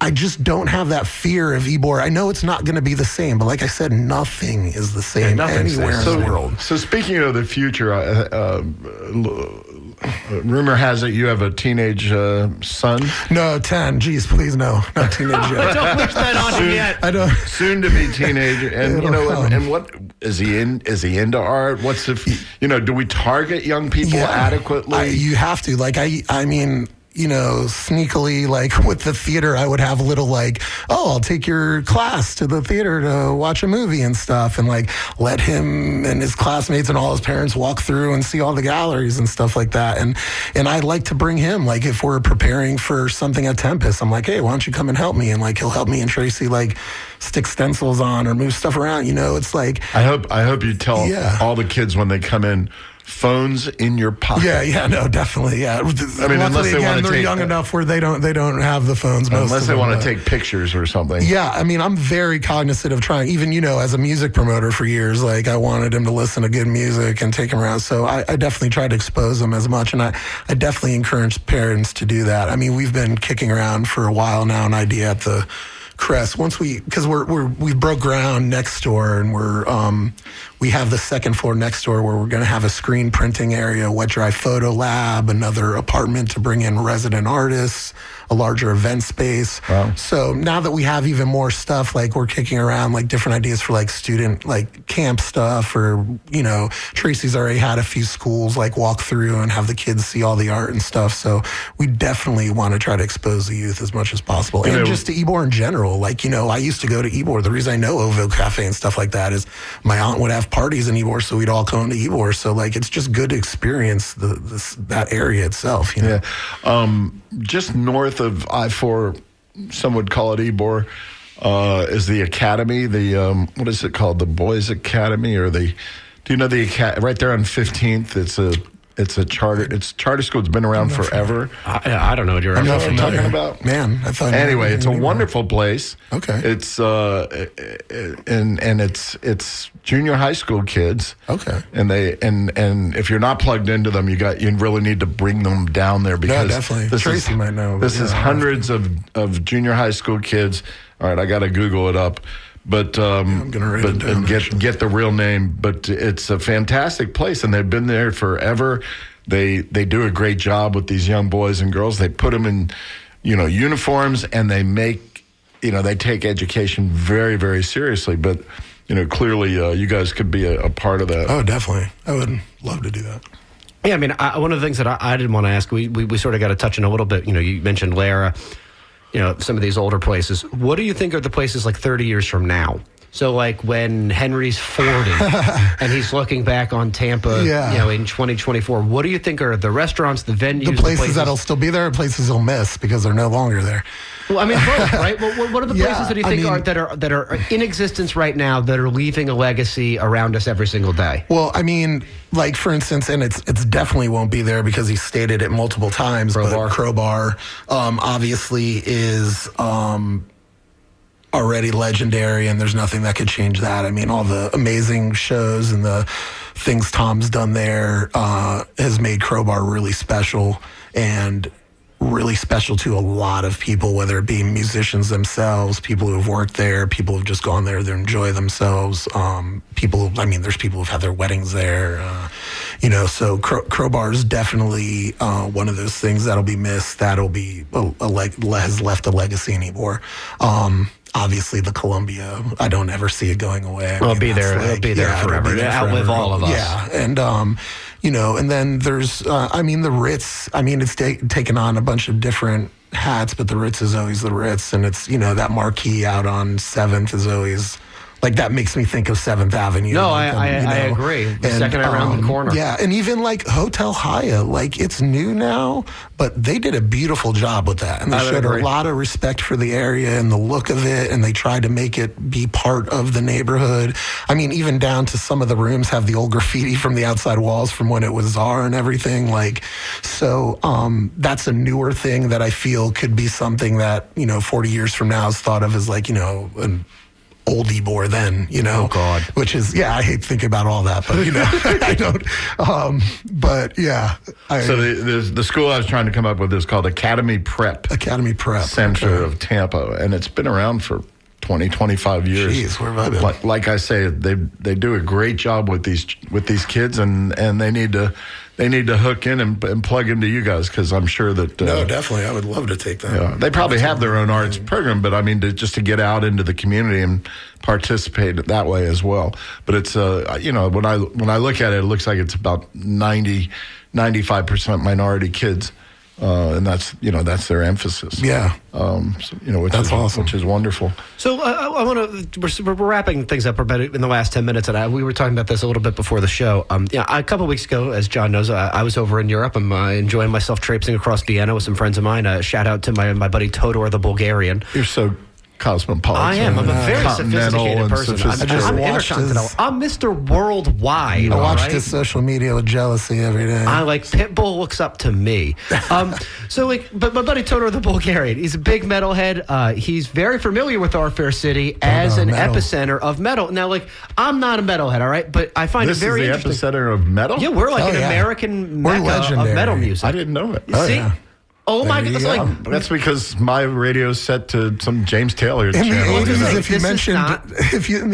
I just don't have that fear of Ybor. I know it's not going to be the same, but like I said, nothing is the same anywhere in the world. So speaking of the future, rumor has it you have a teenage son? No, 10. Geez, please no. Not teenage yet. Don't wish that on him yet. I don't. Soon to be teenager. And, and what is he into art? What's do we target young people adequately? You have to. Like, I mean, sneakily, like with the theater, I would have a little like, I'll take your class to the theater to watch a movie and stuff, and like let him and his classmates and all his parents walk through and see all the galleries and stuff like that. And I like to bring him, like if we're preparing for something at Tempest, I'm like, hey, why don't you come and help me? And like he'll help me and Tracy like stick stencils on or move stuff around. It's like I hope you tell all the kids when they come in, phones in your pocket. Yeah, no, definitely. Yeah, I mean, unless they're young enough where they don't have the phones. Unless they want to take pictures or something. Yeah, I mean, I'm very cognizant of trying. Even as a music promoter for years, like I wanted him to listen to good music and take him around. So I definitely try to expose him as much, and I definitely encourage parents to do that. I mean, we've been kicking around for a while now an idea at the Crest. Because we broke ground next door, and we have the second floor next door where we're going to have a screen printing area, wet dry photo lab, another apartment to bring in resident artists, a larger event space. Wow. So now that we have even more stuff, like we're kicking around like different ideas for like student like camp stuff, or Tracy's already had a few schools like walk through and have the kids see all the art and stuff. So we definitely want to try to expose the youth as much as possible, and just to Ybor in general. Like I used to go to Ybor. The reason I know Ovo Cafe and stuff like that is my aunt would have parties in Ybor, so we'd all come to Ybor. So like it's just good to experience that area itself. Yeah, just north of I-4, some would call it Ybor. is the academy. The what is it called? The Boys Academy, or the? Do you know the right there on 15th? It's a charter school. It's been around forever. I don't know what you're I'm talking about. Man, I thought. Anyway, it's a wonderful place. Okay. It's and it's junior high school kids. Okay. And if you're not plugged into them, you really need to bring them down there because definitely. Tracy might know. This is hundreds of junior high school kids. All right, I got to Google it up. But I'm gonna write it down, and get the real name. But it's a fantastic place, and they've been there forever. They do a great job with these young boys and girls. They put them in, uniforms, and they make, they take education very, very seriously. But clearly, you guys could be a part of that. Oh, definitely. I would love to do that. Yeah, I mean, one of the things that I didn't want to ask, we sort of got to touch on a little bit. You mentioned Lara. Some of these older places. What do you think are the places like 30 years from now? So like when Henry's 40 and he's looking back on Tampa, in 2024, what do you think are the restaurants, the venues, the places that'll still be there, places he'll miss because they're no longer there? Well, I mean, both, right? Well, what are the places that you think are in existence right now that are leaving a legacy around us every single day? Well, I mean, like for instance, and it's definitely won't be there because he stated it multiple times. But Crowbar obviously is already legendary, and there's nothing that could change that. I mean, all the amazing shows and the things Tom's done there has made Crowbar really special and really special to a lot of people, whether it be musicians themselves, people who have worked there, people who've just gone there to enjoy themselves. There's people who've had their weddings there, so Crowbar is definitely one of those things that'll be missed, that'll be has left a legacy anymore. Obviously, the Columbia, I don't ever see it going away. It'll be there forever. It'll outlive all of us. Yeah, and and then there's, the Ritz. I mean, it's taken on a bunch of different hats, but the Ritz is always the Ritz, and it's that marquee out on 7th is always. Like, that makes me think of 7th Avenue. No, I agree. The second around the corner. Yeah, and even, like, Hotel Hyatt, like, it's new now, but they did a beautiful job with that. And they showed a lot of respect for the area and the look of it, and they tried to make it be part of the neighborhood. I mean, even down to some of the rooms have the old graffiti from the outside walls from when it was Czar and everything. Like, so that's a newer thing that I feel could be something that, 40 years from now is thought of as, like, an oldie bore then, Oh, God. Which is, I hate thinking about all that, but, I don't. But, yeah. So the school I was trying to come up with is called Academy Prep. Academy Prep. Center of Tampa. And it's been around for 20, 25 years. Jeez, where have I been? Like I say, they do a great job with these kids, and they need to hook in and plug into you guys, because I'm sure that no, definitely, I would love to take that. Yeah, they probably have their own arts program, but I mean, just to get out into the community and participate that way as well. But it's when I look at it, it looks like it's about 95% minority kids. And that's their emphasis. Yeah. That's awesome. Which is wonderful. So I want to. We're wrapping things up about in the last 10 minutes, and we were talking about this a little bit before the show. A couple of weeks ago, as John knows, I was over in Europe. I'm enjoying myself traipsing across Vienna with some friends of mine. Shout out to my buddy Todor the Bulgarian. You're so cosmopolitan. I am. I'm a very sophisticated person. I'm intercontinental. I'm Mr. Worldwide. I watch his social media with jealousy every day. I like Pitbull looks up to me. But my buddy Todor the Bulgarian, he's a big metalhead. He's very familiar with our fair city as an epicenter of metal. Now, I'm not a metalhead, all right, but I find it very interesting. This is the epicenter of metal? Yeah, we're like American mecca of metal music. I didn't know it. See? Yeah. Oh my God! That's because my radio's set to some James Taylor channel. In the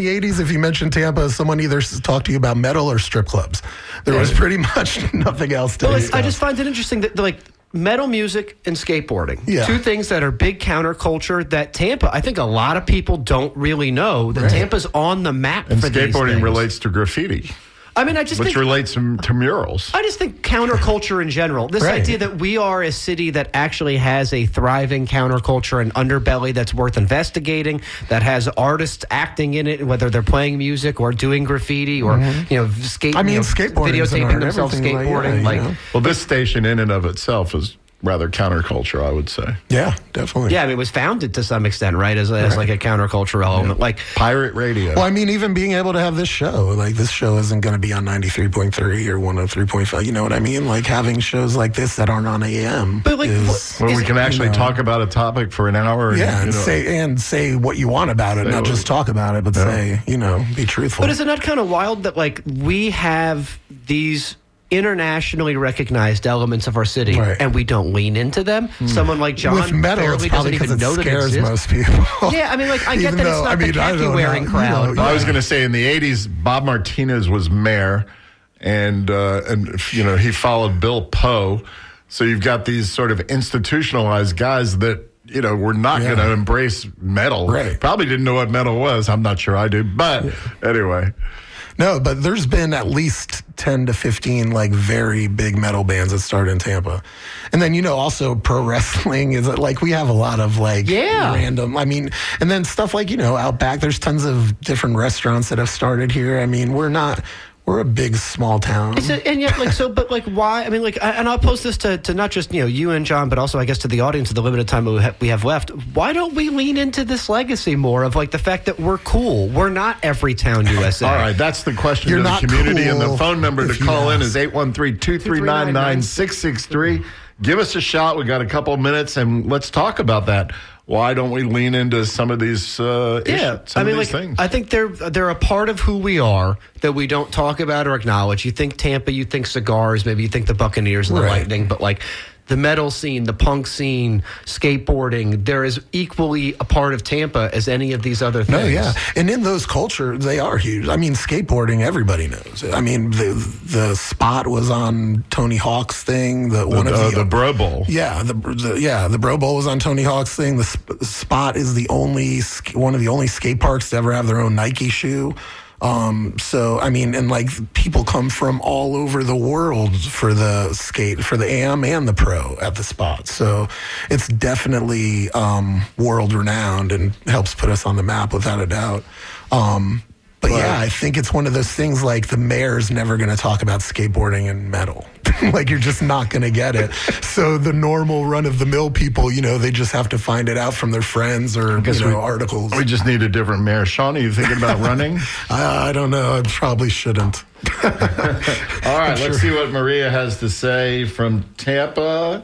80s, if you mentioned Tampa, someone either talked to you about metal or strip clubs. There was pretty much nothing else to discuss. I just find it interesting that metal music and skateboarding, two things that are big counterculture that Tampa, I think a lot of people don't really know that Tampa's on the map and for these things. And skateboarding relates to graffiti. I mean, which relates to murals. I just think counterculture in general. This idea that we are a city that actually has a thriving counterculture and underbelly that's worth investigating, that has artists acting in it, whether they're playing music or doing graffiti or skateboarding, videotaping themselves skateboarding. Well, this station in and of itself is rather counterculture, I would say. Yeah, definitely. Yeah, I mean, it was founded to some extent, right, as like a counterculture element. Like Pirate radio. Well, I mean, even being able to have this show, like this show isn't going to be on 93.3 or 103.5. You know what I mean? Like having shows like this that aren't on AM. But like, Where we can actually talk about a topic for an hour. Yeah, and say what you want about it, not just talk about it, but say, be truthful. But isn't that kind of wild that like we have these internationally recognized elements of our city, and we don't lean into them? Someone like John with metal, barely it's probably doesn't even because know it that it scares exists. most people. Yeah, I mean, like I get that it's not the khaki-wearing crowd. I was going to say in the 80s, Bob Martinez was mayor, and he followed Bill Poe. So you've got these sort of institutionalized guys that were not going to embrace metal. Right. Probably didn't know what metal was. I'm not sure I do, but anyway. No, but there's been at least 10 to 15 like very big metal bands that started in Tampa. And then, also pro wrestling is like we have a lot of like random, I mean, and then stuff like, out back, there's tons of different restaurants that have started here. I mean, we're a big small town. And yet, but why? I mean, and I'll post this to not just you and John, but also I guess to the audience of the limited time we have left. Why don't we lean into this legacy more of like the fact that we're cool? We're not Everytown USA. All right, that's the question You're to the not community, cool and the phone number to call in is 813-239-9663. 813-239-9663. Give us a shot. We got a couple of minutes, and let's talk about that. Why don't we lean into some of these issues, these things? I think they're a part of who we are that we don't talk about or acknowledge. You think Tampa, you think cigars, maybe you think the Buccaneers and the Lightning, but like the metal scene, the punk scene, skateboarding, they're as equally a part of Tampa as any of these other things. No, yeah. And in those cultures, they are huge. I mean, skateboarding, everybody knows. I mean, the spot was on Tony Hawk's thing. The Bro Bowl. Yeah, the Bro Bowl was on Tony Hawk's thing. The spot is one of the only skate parks to ever have their own Nike shoe. So, I mean, and like people come from all over the world for the AM and the pro at the spot. So it's definitely world renowned and helps put us on the map without a doubt. But yeah, I think it's one of those things like the mayor's never going to talk about skateboarding and metal. Like you're just not going to get it. So the normal run-of-the-mill people, they just have to find it out from their friends or articles. We just need a different mayor. Sean, are you thinking about running? I don't know. I probably shouldn't. All right, let's see what Maria has to say from Tampa.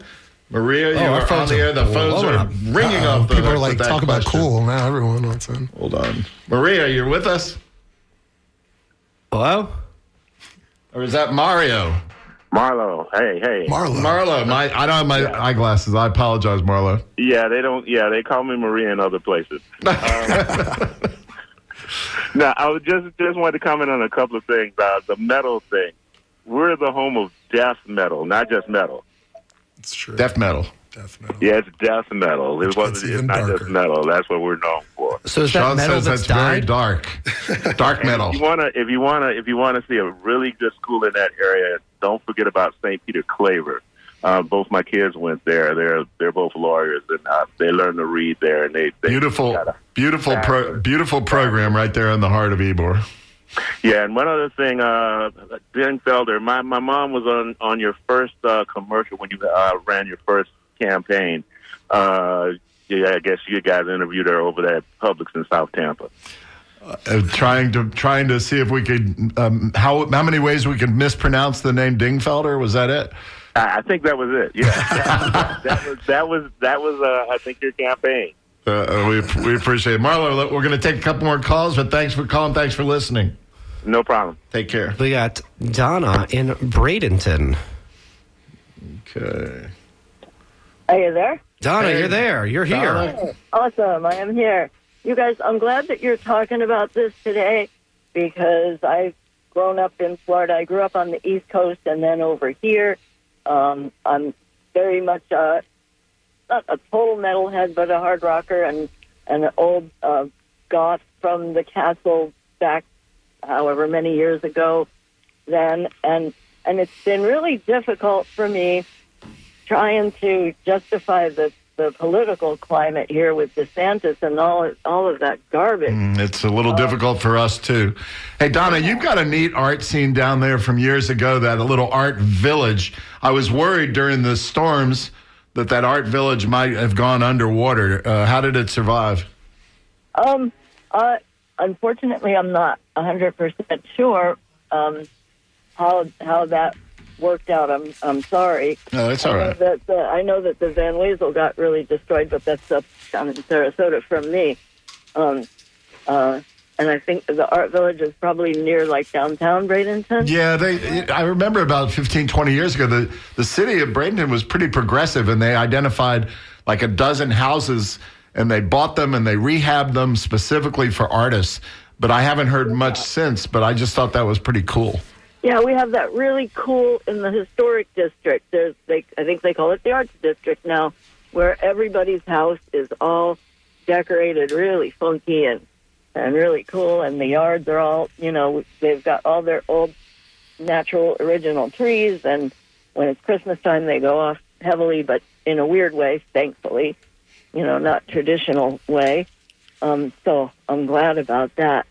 Maria, you are on the air. The phones are ringing off the people are like, talk about question. cool. Now everyone wants in. Hold on. Maria, you're with us? Hello? Or is that Mario? Marlo. Hey. Marlo. I don't have my eyeglasses. I apologize, Marlo. Yeah, they don't. Yeah, they call me Maria in other places. No, I was just wanted to comment on a couple of things. The metal thing. We're the home of death metal, not just metal. It's true. Death metal. Yeah, it's death metal. It's not just metal. That's what we're known for. So is Sean that metal says that's very died? dark metal. If you wanna see a really good school in that area, don't forget about St. Peter Claver. Both my kids went there. They're both lawyers, and they learn to read there. And they beautiful program right there in the heart of Ybor. Yeah, and one other thing, Dingfelder, my mom was on your first commercial when you ran your first campaign. I guess you guys interviewed her over there at Publix in South Tampa. Trying to see if we could how many ways we could mispronounce the name Dingfelder. Was that it? I think that was it. Yeah, that was I think your campaign. We appreciate it, Marlo. We're going to take a couple more calls, but thanks for calling. Thanks for listening. No problem. Take care. We got Donna in Bradenton. Okay. Are you there? Donna, you're there. You're here. Donna. Awesome. I am here. You guys, I'm glad that you're talking about this today because I've grown up in Florida. I grew up on the East Coast and then over here. I'm very much not a total metalhead, but a hard rocker and an old goth from the castle back however many years ago then. And it's been really difficult for me trying to justify the political climate here with DeSantis and all of that garbage. It's a little difficult for us, too. Hey, Donna, you've got a neat art scene down there from years ago, that little art village. I was worried during the storms that art village might have gone underwater. How did it survive? Unfortunately, I'm not 100% sure how that worked out. I'm sorry. No, it's all right. I know that the Van Wezel got really destroyed, but that's up down in Sarasota from me. And I think the art village is probably near like downtown Bradenton. Yeah, I remember about 15, 20 years ago, the city of Bradenton was pretty progressive, and they identified like a dozen houses, and they bought them and they rehabbed them specifically for artists. But I haven't heard much since, but I just thought that was pretty cool. Yeah, we have that really cool in the historic district. I think they call it the arts district now, where everybody's house is all decorated really funky and really cool, and the yards are all, they've got all their old natural original trees, and when it's Christmas time they go off heavily, but in a weird way, thankfully, not traditional way. So I'm glad about that.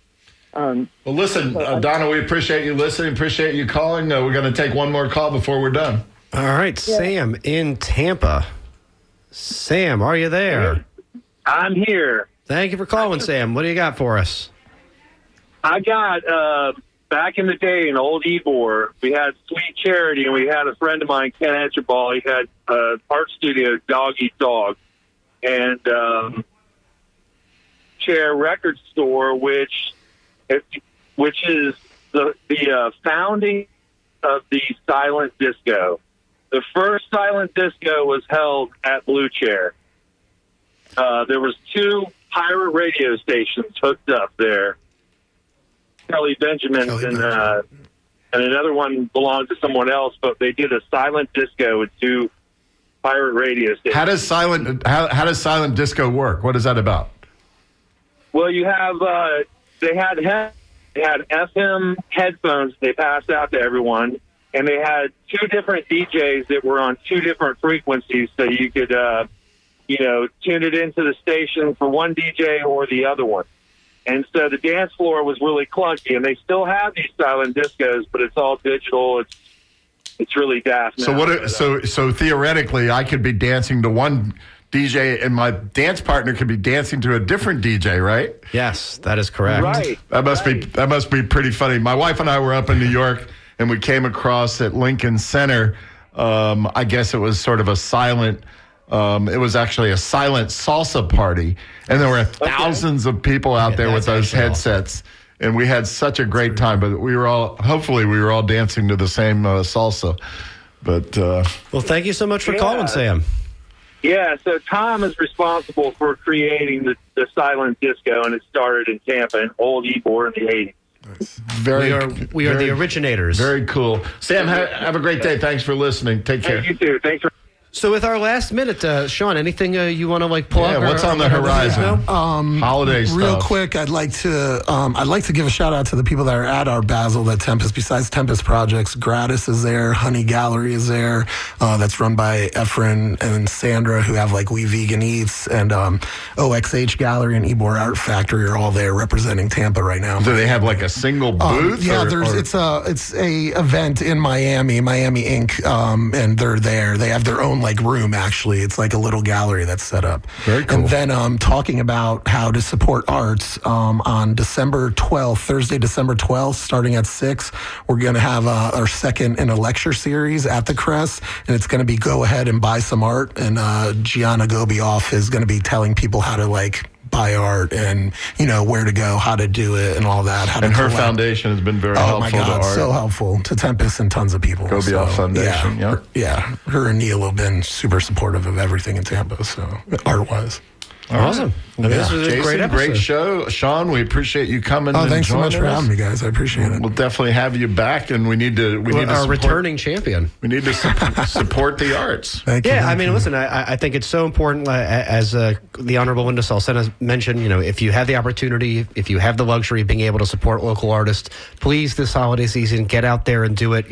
Well, listen, Donna, we appreciate you listening, appreciate you calling. We're going to take one more call before we're done. All right, Sam in Tampa. Sam, are you there? I'm here. Thank you for calling, Sam. What do you got for us? I got, back in the day in Old Ybor, we had Sweet Charity, and we had a friend of mine, Ken Etcherball. He had an art studio, Dog Eat Dog, and Chair Record Store, which is the founding of the silent disco. The first silent disco was held at Blue Chair. There was 2 pirate radio stations hooked up there. Kelly Benjamin's and another one belonged to someone else, but they did a silent disco with 2 pirate radio stations. How does silent disco work? What is that about? Well, you have they had FM headphones they passed out to everyone, and they had 2 different DJs that were on 2 different frequencies, so you could tune it into the station for one DJ or the other one. And so the dance floor was really clunky, and they still have these silent discos, but it's all digital. It's really daft now. So theoretically, I could be dancing to one DJ, and my dance partner could be dancing to a different DJ, right? Yes, that is correct. Right. That must be pretty funny. My wife and I were up in New York, and we came across at Lincoln Center. I guess it was sort of a silent. It was actually a silent salsa party, and there were thousands of people out there with those headsets, and we had such a great time. But hopefully we were all dancing to the same salsa. But well, thank you so much for calling, Sam. Yeah, so Tom is responsible for creating the silent disco, and it started in Tampa in Old Ybor in the 80s. We are the originators. Very cool. Sam, have a great day. Thanks for listening. Take care. Hey, you too. Thanks for... So with our last minute, Sean, anything you want to plug? Yeah, what's on the horizon? Holiday stuff. Real quick, I'd like to give a shout out to the people that are at Art Basel at Tempest. Besides Tempest Projects, Gratis is there, Honey Gallery is there. That's run by Efren and Sandra, who have We Vegan Eats, and OXH Gallery and Ybor Art Factory are all there representing Tampa right now. Do they have a single booth? Yeah, it's a event in Miami Ink, and they're there. They have their own room, actually. It's a little gallery that's set up. Very cool. And then talking about how to support arts, on December 12th, Thursday, December 12th, starting at 6, we're going to have our second in a lecture series at the Crest, and it's going to be Go Ahead and Buy Some Art, and Gianna Gobioff is going to be telling people how to buy art and where to go, how to do it, and all that. And her foundation has been very helpful. Oh my God, to art. so helpful to Tempest and tons of people. Gobioff Foundation. Her and Neil have been super supportive of everything in Tampa. So art-wise. Awesome. This was a Jason, great episode. Great show. Sean, we appreciate you coming. Oh, thanks so much for having me, guys. I appreciate it. We'll definitely have you back, and we need to our returning champion. We need to support the arts. Thank you. I mean, listen, I think it's so important, as the Honorable Linda Salcena mentioned, if you have the opportunity, if you have the luxury of being able to support local artists, please, this holiday season, get out there and do it.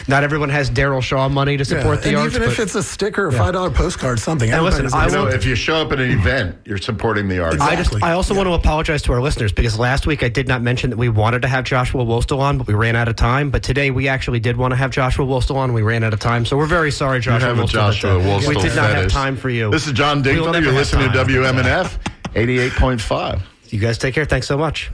Not everyone has Daryl Shaw money to support the arts. Even if it's a sticker, $5 postcard, something. And listen, if you show up at an event, you're supporting supporting the arts. Exactly. I also want to apologize to our listeners because last week I did not mention that we wanted to have Joshua Wolstel on, but we ran out of time. But today we actually did want to have Joshua Wolstel on. We ran out of time, so we're very sorry, Joshua have a Wolstel. Joshua Wolstel We did not have fetish. time for you. This is John We will Dingfelder. never You're have listening to time. WMNF 88.5. You guys take care. Thanks so much.